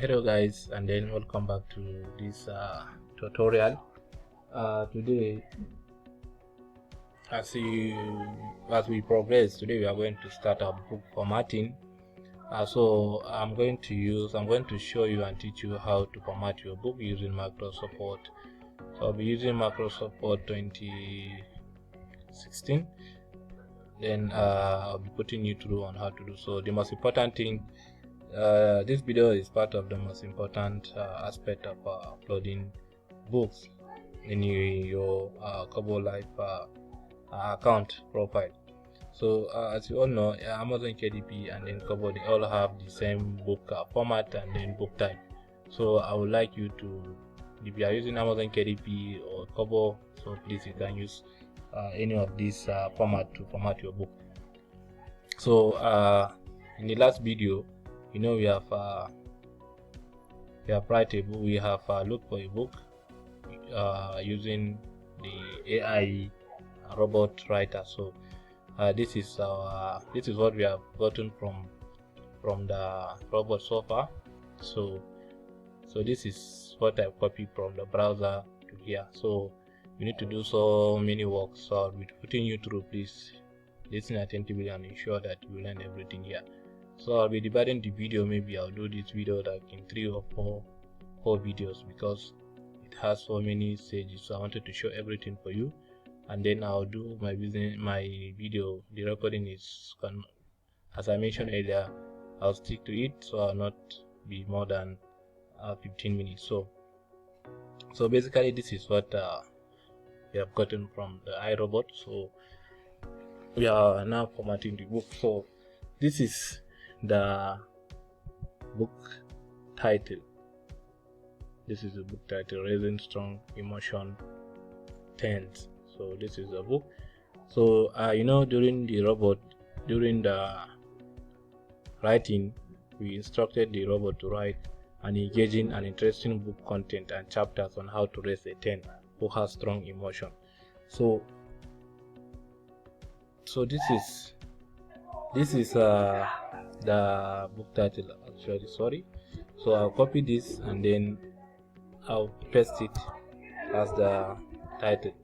Hello guys, and then welcome back to this tutorial. Today, as we progress, today we are going to start our book formatting. So I'm going to show you and teach you how to format your book using Microsoft Word. So I'll be using Microsoft Word 2016. Then I'll be putting you through on how to do so. The most important thing, this video is part of the most important aspect of uploading books in your Kobo Life account profile. So as you all know, Amazon KDP and then Kobo, they all have the same book format and then book type. So I would like you to, if you are using Amazon KDP or Kobo, so please you can use any of these format to format your book. So in the last video, we have write a book. We have looked for a book using the AI robot writer. So this is what we have gotten from the robot so far. So this is what I copied from the browser to here. So you need to do so many works. So I'll be putting you through. Please listen attentively and ensure that you learn everything here. So I'll be dividing the video. Maybe I'll do this video like in 3 or 4 videos because it has so many stages. So I wanted to show everything for you, and then I'll do my video. The recording is, as I mentioned earlier, I'll stick to it, so I'll not be more than 15 minutes. So basically this is what we have gotten from the iRobot. So we are now formatting the book. So this is the book title. This is the book title, Raising Strong Emotion Tense. So this is the book. So during the writing, we instructed the robot to write an engaging and interesting book content and chapters on how to raise a 10 who has strong emotion. So this is the book title actually. Sorry. So I'll copy this and then I'll paste it as the title.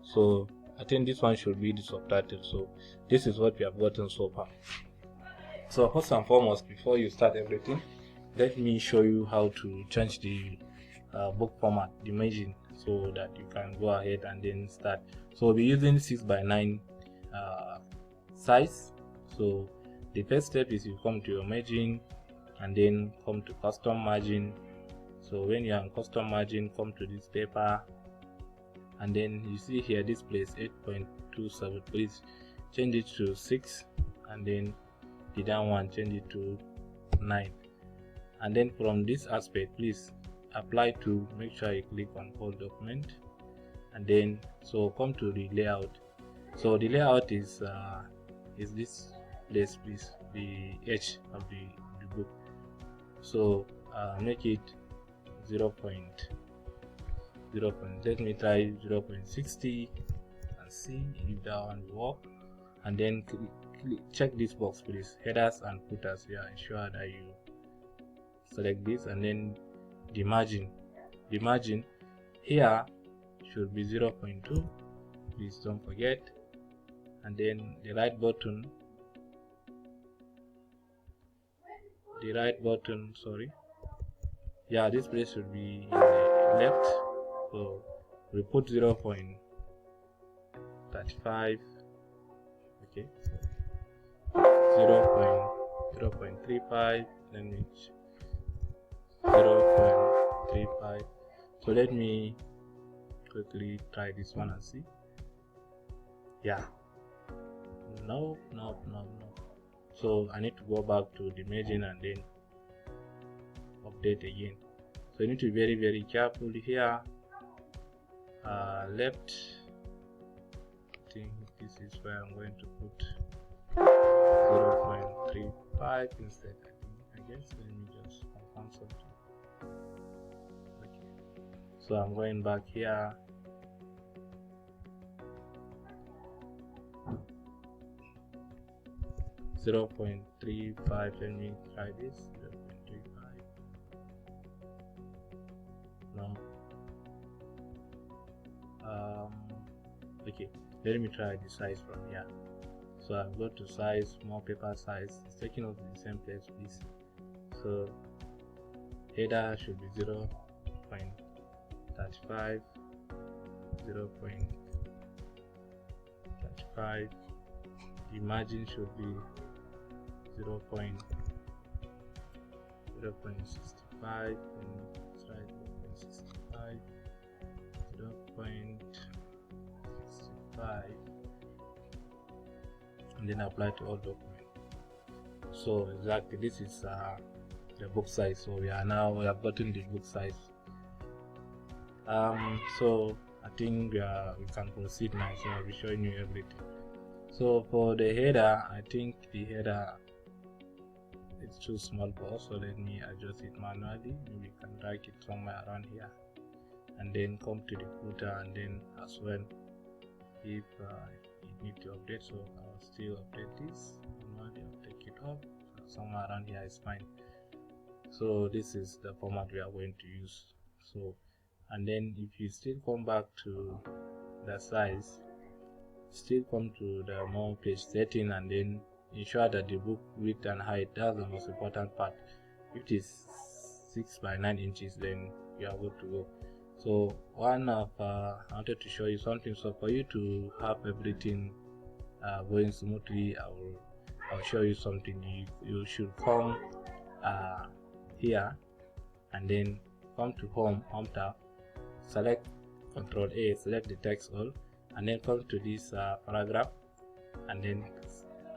So I think this one should be the subtitle. So this is what we have gotten so far. So first and foremost, before you start everything, let me show you how to change the book format, the margin, so that you can go ahead and then start. So we'll be using 6:9 size. So the first step is you come to your margin and then come to custom margin. So when you are in custom margin, come to this paper, and then you see here this place 8.27. Please change it to 6, and then the down one change it to 9. And then from this aspect, please apply to, make sure you click on whole document, and then so come to the layout. So the layout is this place, please, the edge of the book. So make it 0.0. Let me try 0.60 and see if that one will work. And then check this box, please, headers and footers. Yeah, ensure that you select this, and then the margin here should be 0.2. Please don't forget. And then the right button, sorry, yeah, this place should be in the left. So we put 0.35. okay, 0.35. let me 0.35. so let me quickly try this one and see. Yeah, no. So I need to go back to the margin and then update again. So you need to be very, very careful here. Left, I think this is where I'm going to put 0.35 instead. I guess let me just confirm something. Okay, so I'm going back here. .35. Let me try this. 0.35. Okay, let me try the size from here. So I'll go to size, more paper size. It's taking up the same place, please. So header should be 0.35, 0.35. The margin should be 0.65, and let's try 0.65, 0.65, and then apply to all documents. So exactly, this is the book size. So we have gotten the book size. So I think we can proceed now. So I'll be showing you everything. So for the header, I think the header is too small for us, so let me adjust it manually. Maybe we can drag it somewhere around here, and then come to the footer, and then as well, if you need to update, so I'll still update this manually. I'll take it up, so somewhere around here is fine. So this is the format we are going to use. So, and then if you still come back to the size, still come to the more page setting, and then ensure that the book width and height, that's the most important part. If it is 6 by 9 inches, then you are good to go. So I wanted to show you something. So for you to have everything going smoothly, I'll show you something. You should come here, and then come to home tab, select Ctrl A, select the text all, and then come to this paragraph, and then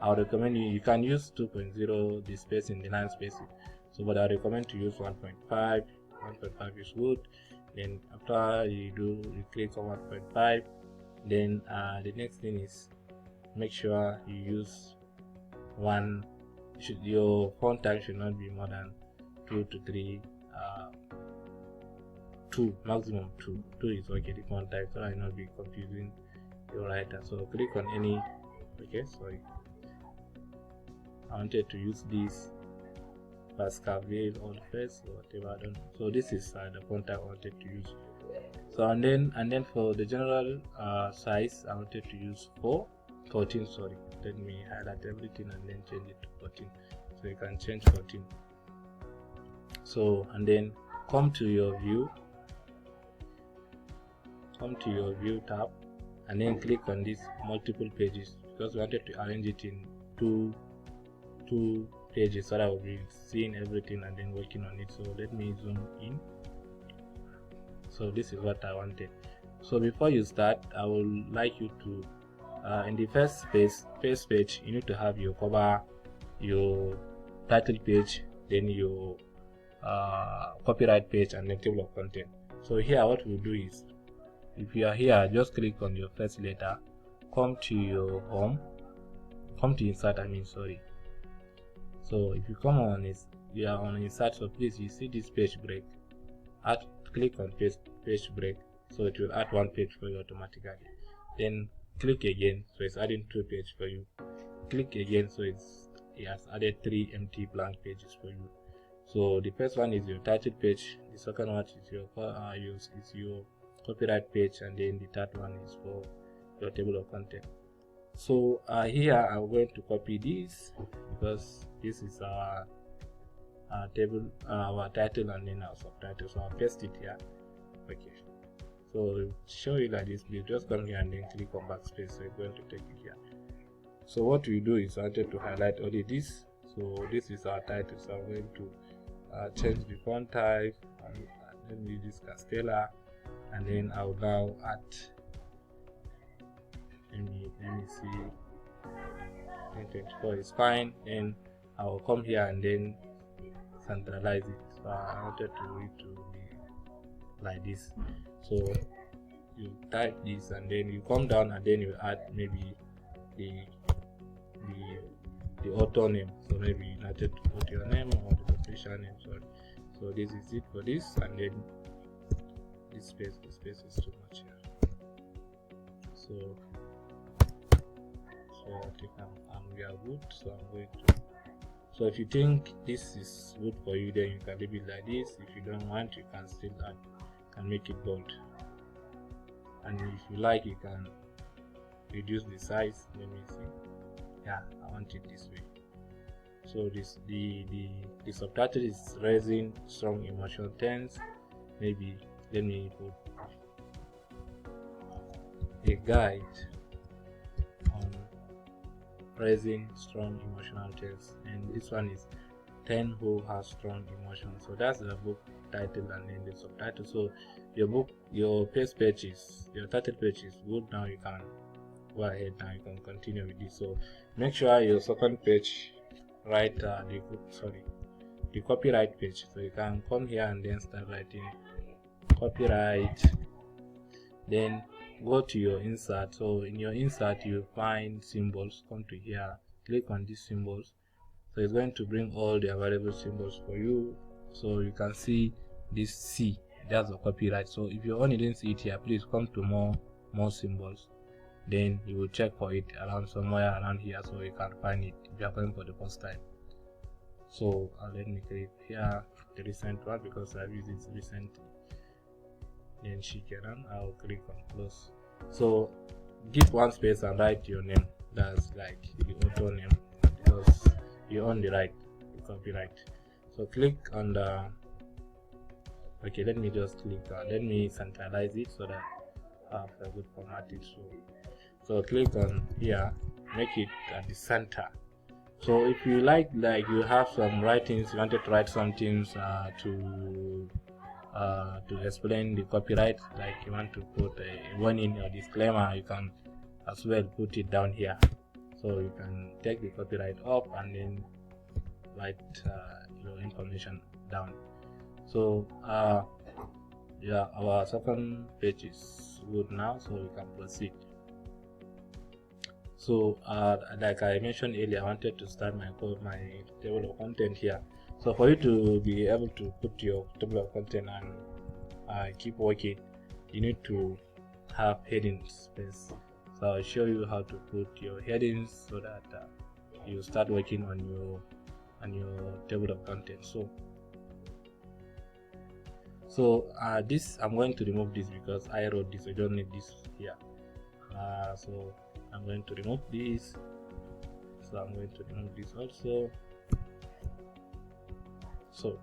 I would recommend you can use 2.0, the spacing, the line spacing. So but I recommend to use 1.5. 1.5 is good. Then after you click on 1.5, then the next thing is make sure you use your font type should not be more than 2 to 3, 2, maximum 2 is okay, the font type, so I not be confusing your writer. So click on any, okay, sorry, I wanted to use this captivate or first or whatever I don't know. So this is the font I wanted to use. So and then for the general size, I wanted to use 14. Sorry, let me highlight everything and then change it to 14. So you can change 14. So and then come to your view tab, and then click on this multiple pages, because we wanted to arrange it in two pages so that I will be seeing everything and then working on it. So let me zoom in. So this is what I wanted. So before you start, I would like you to in the first page, you need to have your cover, your title page, then your copyright page, and then table of content. So here what we'll do is, if you are here, just click on your first letter, come to your home, come to insert, so if you come on this, you are on insert, so please, you see this page break, click on page break, so it will add one page for you automatically. Then click again, so it's adding 2 pages for you. Click again, so it has added 3 empty blank pages for you. So the first one is your title page, the second one is your copyright page, and then the third one is for your table of content. So here I'm going to copy this, because this is our table, our title, and then our subtitle. So I'll paste it here. Okay. So to show you like this, please just come here and then click on backspace. So you're going to take it here. So what we do is I wanted to highlight only this. So this is our title. So I'm going to change the font type, and let me use this Castella, and then I'll now add. Let me see. 1024 is fine. Then I will come here and then centralize it. So I wanted it to be like this. So you type this, and then you come down, and then you add maybe the author name. So maybe you wanted to put your name or the publisher name. Sorry. So this is it for this, and then this space is too much here. So I think we are good. So I'm going to. So if you think this is good for you, then you can leave it like this. If you don't want, you can still add, can make it bold. And if you like, you can reduce the size. Let me see. Yeah, I want it this way. So this the subtitle is raising strong emotional tense. Maybe let me put a guide on raising strong emotional tense, and this one is 10 who has strong emotions. So that's the book title and then the subtitle. So your first page is, your title page is good. Now you can go ahead, now you can continue with this. So make sure your second page write the copyright page. So you can come here and then start writing copyright, then go to your insert. So in your insert you find symbols. Come to here, click on these symbols. So it's going to bring all the available symbols for you. So you can see this C, that's the copyright. So if you only didn't see it here, please come to more symbols, then you will check for it around somewhere around here, so you can find it if you are going for the first time. So let me click here the recent one because I've used it recently. Then I'll click on close. So give one space and write your name. That's like the author name, because you own the right, the copyright. So click on the, okay, let me just click let me centralize it so that I have a good formatting. So click on here, make it at the center. So if you like you have some writings, you wanted to write some things to explain the copyright, like you want to put a warning or disclaimer, you can as well put it down here. So you can take the copyright up and then write your information down. So yeah, our second page is good now, so we can proceed. So like I mentioned earlier, I wanted to start my table of content here. So for you to be able to put your table of content and keep working, you need to have heading space. So I'll show you how to put your headings so that you start working on your table of content. So this, I'm going to remove this because I wrote this. I don't need this here. So I'm going to remove this. So I'm going to remove this also. So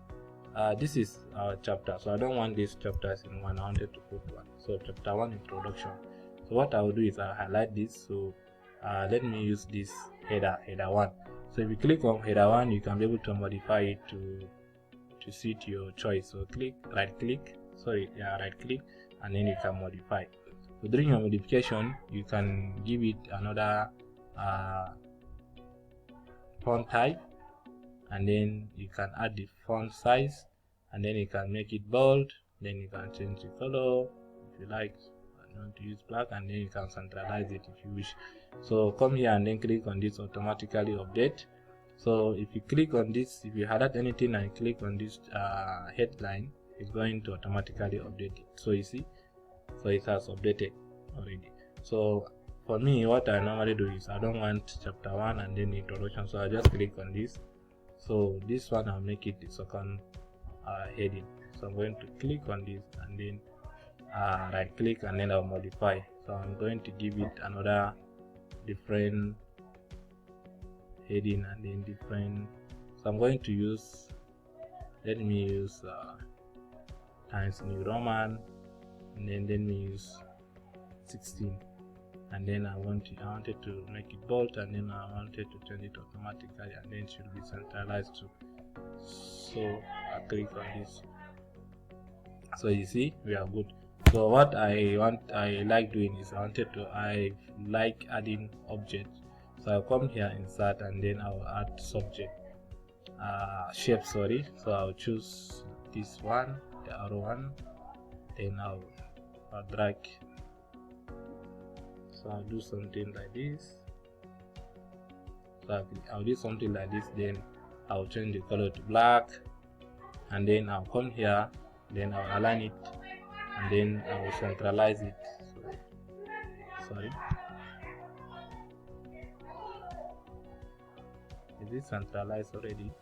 this is our chapter. So I don't want these chapters in one. I wanted to put one. So chapter 1, introduction. So what I will do is I'll highlight this. So let me use this header 1. So if you click on header 1, you can be able to modify it to suit your choice. So right click, and then you can modify. So during your modification, you can give it another font type, and then you can add the font size, and then you can make it bold. Then you can change the color if you like. I want to use black, and then you can centralize it if you wish. So come here and then click on this automatically update. So if you click on this, if you highlight anything and click on this headline, it's going to automatically update it. So you see, so it has updated already. So for me, what I normally do is I don't want chapter 1 and then introduction, so I just click on this. So this one, I'll make it the second heading. So I'm going to click on this and then right click, and then I'll modify. So I'm going to give it another different heading and then different. So I'm going to use, let me use Times New Roman, and then let me use 16, and then I wanted to make it bold, and then I wanted to turn it automatically, and then it should be centralized too. So I click on this. So you see, we are good. So what I like doing is I like adding objects. So I'll come here, insert, and then I'll add subject shape. So I'll choose this one, the arrow one, then I'll drag. So I'll do something like this. So I'll do something like this, then I'll change the color to black, and then I'll come here, then I'll align it, and then I will centralize it. Is it centralized already?